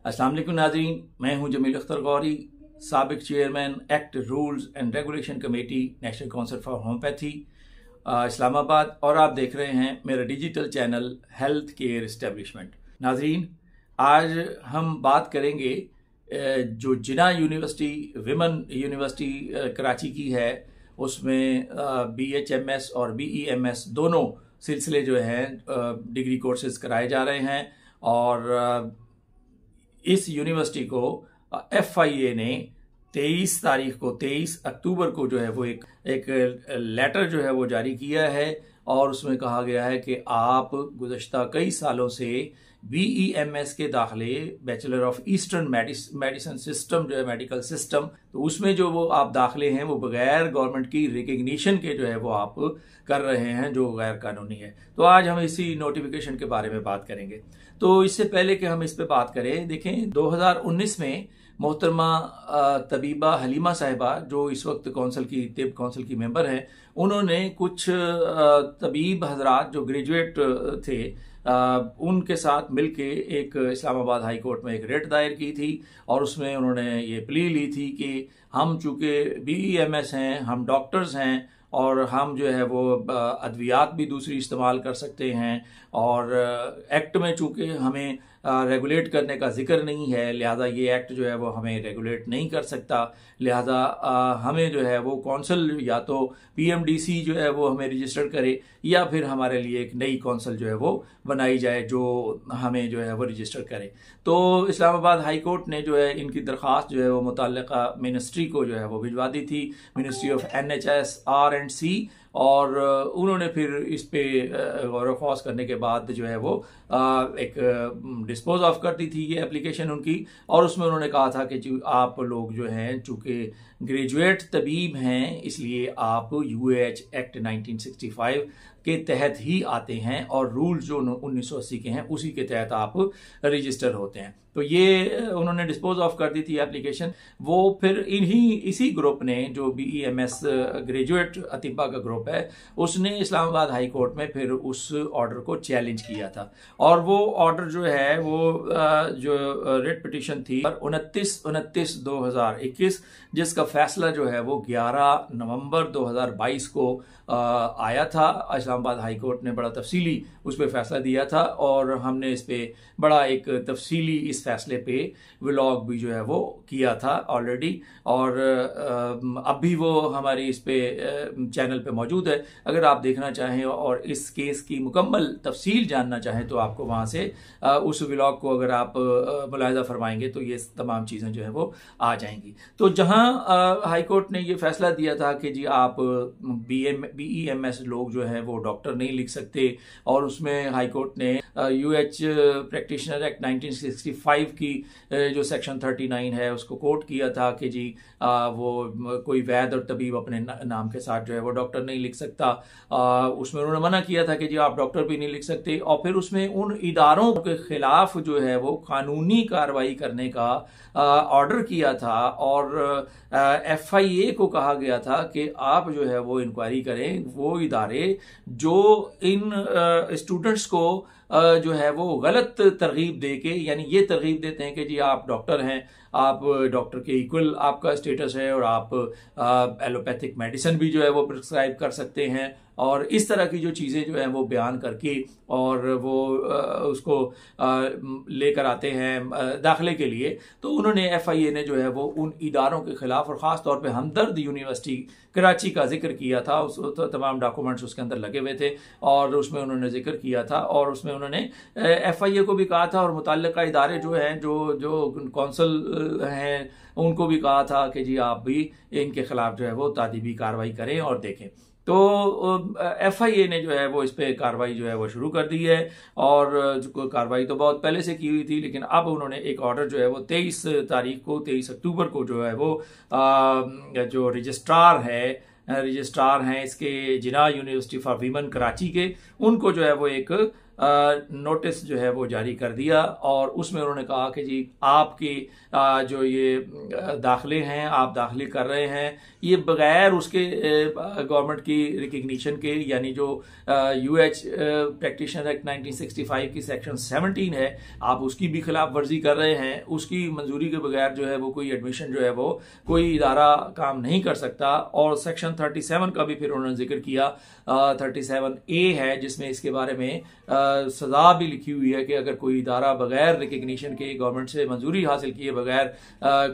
अस्सलाम वालेकुम नाज़रीन, मैं हूं जमील अख्तर गौरी, साबिक chairman act rules and regulation committee national council for homeopathy Islamabad, और आप देख रहे हैं मेरा digital channel health care establishment. नाज़रीन, आज हम बात करेंगे जो जिना यूनिवर्सिटी विमेन यूनिवर्सिटी कराची की है, उसमें BHMS और BEMS दोनों सिलसिले जो हैं डिग्री कोर्सेज कराए जा रहे हैं। और इस यूनिवर्सिटी को FIA ने 23 अक्टूबर को जो है वो एक लेटर जो है वो जारी किया है, और उसमें कहा गया है कि आप गुज़श्ता कई सालों से BEMS के दाखिले bachelor of eastern medicine system जो है मेडिकल सिस्टम, तो उसमें जो वो आप दाखिले हैं वो बगैर गवर्नमेंट की रिकग्निशन के जो है वो आप कर रहे हैं, जो गैर कानूनी है। तो आज हम इसी नोटिफिकेशन के बारे में बात करेंगे। तो इससे पहले कि हम इस पे बात करें, देखें 2019 में मोहतरमा तबीबा हलीमा साहिबा, जो इस वक्त तिब कौंसिल की मेंबर हैं, उन्होंने कुछ तबीब हजरात जो ग्रेजुएट थे उनके साथ मिलके एक इस्लामाबाद हाई कोर्ट में एक रिट दायर की थी, और उसमें उन्होंने ये प्ली ली थी कि हम चूंकि BEMS हैं, हम डॉक्टर्स हैं, और हम जो है वो अद्वियात भी दूसरी इस्तेमाल कर सकते हैं, और एक्ट में चूंकि हमें रेगुलेट करने का जिक्र नहीं है, लिहाजा ये एक्ट जो है वो हमें रेगुलेट नहीं कर सकता। लिहाजा हमें जो है वो कौंसिल या तो PMDC जो है वो हमें रजिस्टर करे, या फिर हमारे लिए एक नई कौंसिल जो है वो बनाई जाए जो हमें जो है वो रजिस्टर करे। तो इस्लामाबाद हाई कोर्ट ने जो है इनकी दरख्वास्त जो है वो मुतल्लिका मिनिस्ट्री को जो है वो भिजवा दी थी, मिनिस्ट्री ऑफ NHS R&C, और उन्होंने फिर इस पे गौर ख्वास करने के बाद जो है वो एक डिस्पोज ऑफ कर दी थी ये एप्लीकेशन उनकी। और उसमें उन्होंने कहा था कि आप लोग जो हैं चूंकि ग्रेजुएट तबीब हैं, इसलिए आप UAH एक्ट 1965 के तहत ही आते हैं, और रूल जो 1980 के हैं उसी के तहत आप रजिस्टर होते हैं। तो ये उन्होंने डिस्पोज ऑफ कर दी थी एप्लीकेशन। वो फिर इसी ग्रुप ने, जो BEMS ग्रेजुएट अतिबा का ग्रुप है, उसने इस्लामाबाद हाई कोर्ट में फिर उस ऑर्डर को चैलेंज किया था, और वो ऑर्डर जो है वो जो रिट पिटीशन थी 29/29/2021, जिसका फैसला जो है वो 11 नवंबर 2022 को आया था। इस्लामाबाद हाई कोर्ट ने बड़ा तफसीली उस पर फैसला दिया था, और हमने इस पे बड़ा एक तफसीली इस फैसले पे व्लॉग भी जो है वो किया था ऑलरेडी, और अब भी वो हमारी इस पे चैनल पे मौजूद है। अगर आप देखना चाहें और इस केस की मुकम्मल तफसील जानना चाहें तो आपको वहां से उस व्लॉग को अगर आप मुलाहिजा फरमाएंगे तो ये तमाम चीज़ें जो है वो आ जाएंगी। तो जहां हाई कोर्ट ने ये फैसला दिया था कि जी आप BEMS लोग जो है वो डॉक्टर नहीं लिख सकते, और उसमें हाई कोर्ट ने UH प्रैक्टिशनर एक्ट 1965 की जो सेक्शन 39 है उसको कोट किया था कि जी वो कोई वैद और तबीब अपने नाम के साथ जो है वो डॉक्टर नहीं लिख सकता। उसमें उन्होंने मना किया था कि जी आप डॉक्टर भी नहीं लिख सकते, और फिर उसमें उन इदारों के खिलाफ जो है वो कानूनी कार्रवाई करने का ऑर्डर किया था, और FIA को कहा गया था कि आप जो है वो इंक्वायरी करें वो इदारे जो इन स्टूडेंट्स को जो है वो गलत तरगीब दे के, यानी ये तरगीब देते हैं कि जी आप डॉक्टर हैं, आप डॉक्टर के इक्वल आपका स्टेटस है, और आप एलोपैथिक मेडिसिन भी जो है वो प्रिस्क्राइब कर सकते हैं, और इस तरह की जो चीज़ें जो हैं वो बयान करके और वो उसको लेकर आते हैं दाखिले के लिए। तो उन्होंने FIA ने जो है वो उन इदारों के खिलाफ, और ख़ास तौर पे हमदर्द यूनिवर्सिटी कराची का जिक्र किया था, उस तो तमाम डॉक्यूमेंट्स उसके अंदर लगे हुए थे, और उसमें उन्होंने जिक्र किया था, और उसमें उन्होंने FIA को भी कहा था, और मुतल्लिका इदारे जो हैं जो कौंसिल हैं उनको भी कहा था कि जी आप भी इनके खिलाफ जो है वो तादीबी कार्रवाई करें और देखें। तो FIA ने जो है वो इस पे कार्रवाई जो है वो शुरू कर दी है, और कार्रवाई तो बहुत पहले से की हुई थी, लेकिन अब उन्होंने एक ऑर्डर जो है वो 23 अक्टूबर को जो है वो जो रजिस्ट्रार हैं इसके जिना यूनिवर्सिटी फॉर वीमेन कराची के, उनको जो है वो एक नोटिस जो है वो जारी कर दिया और उसमें उन्होंने कहा कि जी आपके जो ये दाखिले हैं, आप दाखिले कर रहे हैं, ये बगैर उसके गवर्नमेंट की रिकग्निशन के, यानी जो यूएच प्रैक्टिशनर एक्ट 1965 की सेक्शन 17 है, आप उसकी भी खिलाफ वर्जी कर रहे हैं। उसकी मंजूरी के बगैर जो है वो कोई एडमिशन जो है वो कोई इदारा काम नहीं कर सकता। और सेक्शन 37 का भी फिर उन्होंने जिक्र किया, 37A है, जिसमें इसके बारे में सजा भी लिखी हुई है कि अगर कोई इदारा बगैर रिकग्निशन के, गवर्नमेंट से मंजूरी हासिल किए बगैर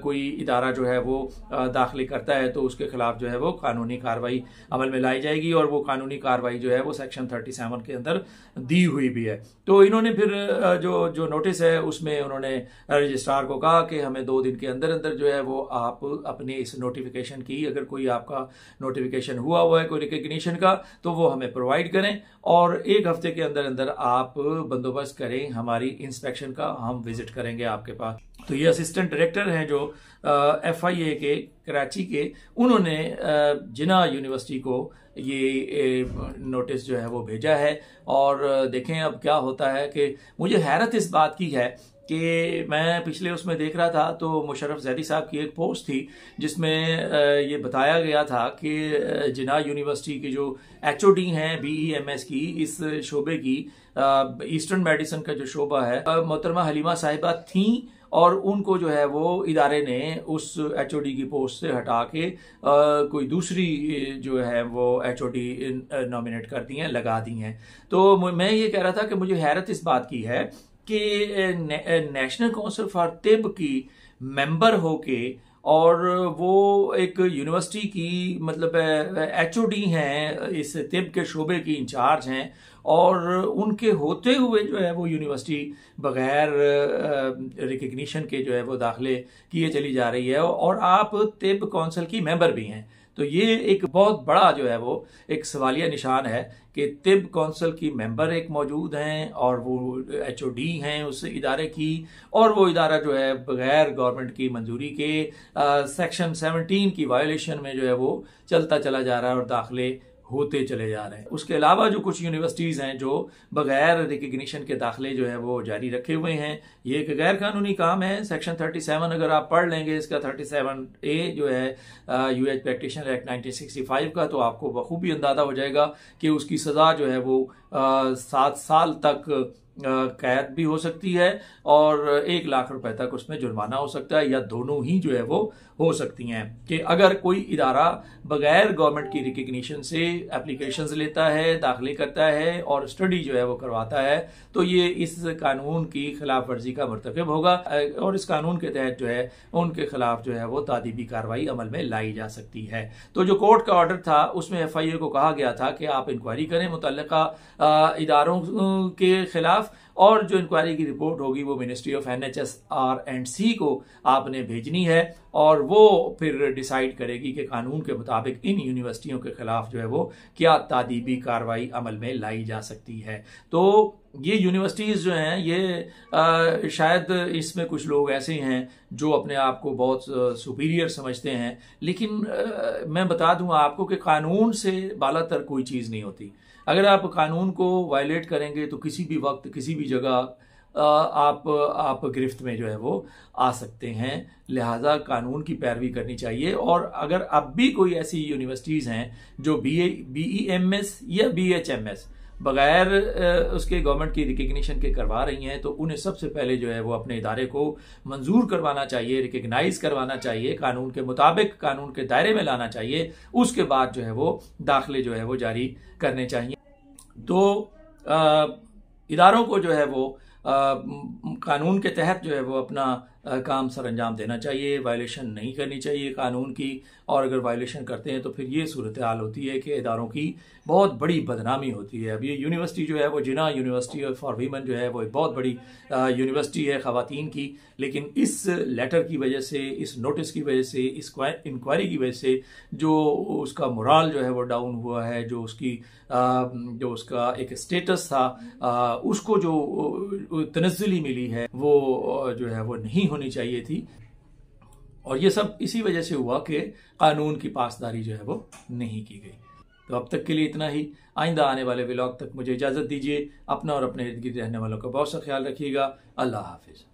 कोई इदारा जो है वो दाखिले करता है तो उसके खिलाफ जो है वो कानूनी कार्रवाई अमल में लाई जाएगी। और वो कानूनी कार्रवाई जो है वो सेक्शन 37 के अंदर दी हुई भी है। तो इन्होंने फिर जो नोटिस है उसमें उन्होंने रजिस्ट्रार को कहा कि हमें 2 दिन के अंदर अंदर जो है वो आप अपने इस नोटिफिकेशन की, अगर कोई आपका नोटिफिकेशन हुआ है कोई रिकग्निशन का, तो वो हमें प्रोवाइड करें और 1 हफ्ते के अंदर अंदर आप बंदोबस्त करें हमारी इंस्पेक्शन का, हम विजिट करेंगे आपके पास। तो ये असिस्टेंट डायरेक्टर हैं जो FIA के कराची के, उन्होंने जिना यूनिवर्सिटी को ये नोटिस जो है वो भेजा है। और देखें अब क्या होता है कि मुझे हैरत इस बात की है कि मैं पिछले उसमें देख रहा था तो मुशर्रफ जैदी साहब की एक पोस्ट थी जिसमें ये बताया गया था कि जिना यूनिवर्सिटी की जो HOD हैं BEMS की, इस शोबे की, ईस्टर्न मेडिसिन का जो शोबा है, मोहतरमा हलीमा साहिबा थी और उनको जो है वो इदारे ने उस HOD की पोस्ट से हटा के कोई दूसरी जो है वो HOD नॉमिनेट कर दी हैं, लगा दी हैं। तो मैं ये कह रहा था कि मुझे हैरत इस बात की है कि नेशनल काउंसिल फॉर तिब की मेंबर होके और वो एक यूनिवर्सिटी की मतलब HOD हैं, इस तिब के शोबे की इंचार्ज हैं, और उनके होते हुए जो है वो यूनिवर्सिटी बगैर रिकग्निशन के जो है वो दाखिले किए चली जा रही है और आप तिब काउंसिल की मेंबर भी हैं। तो ये एक बहुत बड़ा जो है वो एक सवालिया निशान है कि तिब काउंसिल की मेंबर एक मौजूद हैं और वो HOD हैं उस इदारे की, और वो इदारा जो है बगैर गवर्नमेंट की मंजूरी के सेक्शन 17 की वायोलेशन में जो है वो चलता चला जा रहा है और दाखिले होते चले जा रहे हैं। उसके अलावा जो कुछ यूनिवर्सिटीज़ हैं जो बगैर रिकग्निशन के दाखिले जो है वो जारी रखे हुए हैं, ये एक गैर कानूनी काम है। सेक्शन 37 अगर आप पढ़ लेंगे इसका, 37A जो है यूएच प्रैक्टिशनर एक्ट 1965 का, तो आपको बखूबी अंदाजा हो जाएगा कि उसकी सज़ा जो है वो 7 साल तक कैद भी हो सकती है और 1 लाख रुपए तक उसमें जुर्माना हो सकता है, या दोनों ही जो है वो हो सकती हैं। कि अगर कोई इदारा बगैर गवर्नमेंट की रिकग्निशन से एप्लीकेशंस लेता है, दाखिले करता है और स्टडी जो है वो करवाता है, तो ये इस कानून की खिलाफ वर्जी का मर्तकब होगा और इस कानून के तहत जो है उनके खिलाफ जो है वो तादीबी कार्रवाई अमल में लाई जा सकती है। तो जो कोर्ट का ऑर्डर था उसमें FIA को कहा गया था कि आप इंक्वायरी करें मुतल्लिका इदारों के खिलाफ, और जो इंक्वायरी की रिपोर्ट होगी वो मिनिस्ट्री ऑफ NHS-R&C को आपने भेजनी है और वो फिर डिसाइड करेगी कि कानून के मुताबिक इन यूनिवर्सिटियों के खिलाफ जो है वो क्या तादीबी कार्रवाई अमल में लाई जा सकती है। तो ये यूनिवर्सिटीज़ जो हैं ये शायद इसमें कुछ लोग ऐसे हैं जो अपने आप को बहुत सुपीरियर समझते हैं, लेकिन मैं बता दूं आपको कि कानून से बालातर कोई चीज़ नहीं होती। अगर आप कानून को वायलेट करेंगे तो किसी भी वक्त किसी भी जगह आप गिरफ्त में जो है वो आ सकते हैं। लिहाजा कानून की पैरवी करनी चाहिए। और अगर अब भी कोई ऐसी यूनिवर्सिटीज़ हैं जो BEMS या BHMS बगैर उसके गवर्नमेंट की रिकग्निशन के करवा रही हैं, तो उन्हें सबसे पहले जो है वो अपने इदारे को मंजूर करवाना चाहिए, रिकग्नाइज करवाना चाहिए, कानून के मुताबिक कानून के दायरे में लाना चाहिए। उसके बाद जो है वो दाखिले जो है वो जारी करने चाहिए। तो इदारों को जो है वो कानून के तहत जो है वो अपना काम सर अंजाम देना चाहिए, वायलेशन नहीं करनी चाहिए कानून की। और अगर वायलेशन करते हैं तो फिर ये सूरत हाल होती है कि इदारों की बहुत बड़ी बदनामी होती है। अब ये यूनिवर्सिटी जो है वो जिना यूनिवर्सिटी फॉर वीमेन जो है वो एक बहुत बड़ी यूनिवर्सिटी है ख़वातीन की, लेकिन इस लेटर की वजह से, इस नोटिस की वजह से, इस इंक्वायरी की वजह से जो उसका मोराल जो है वो डाउन हुआ है, जो उसका एक स्टेटस था उसको जो तनज़्ज़ुली मिली है वो जो है वो नहीं होनी चाहिए थी। और ये सब इसी वजह से हुआ कि कानून की पासदारी जो है वो नहीं की गई। तो अब तक के लिए इतना ही। आइंदा आने वाले व्लॉग तक मुझे इजाज़त दीजिए। अपना और अपने इर्द गिर्द रहने वालों का बहुत सा ख्याल रखिएगा। अल्लाह हाफिज़।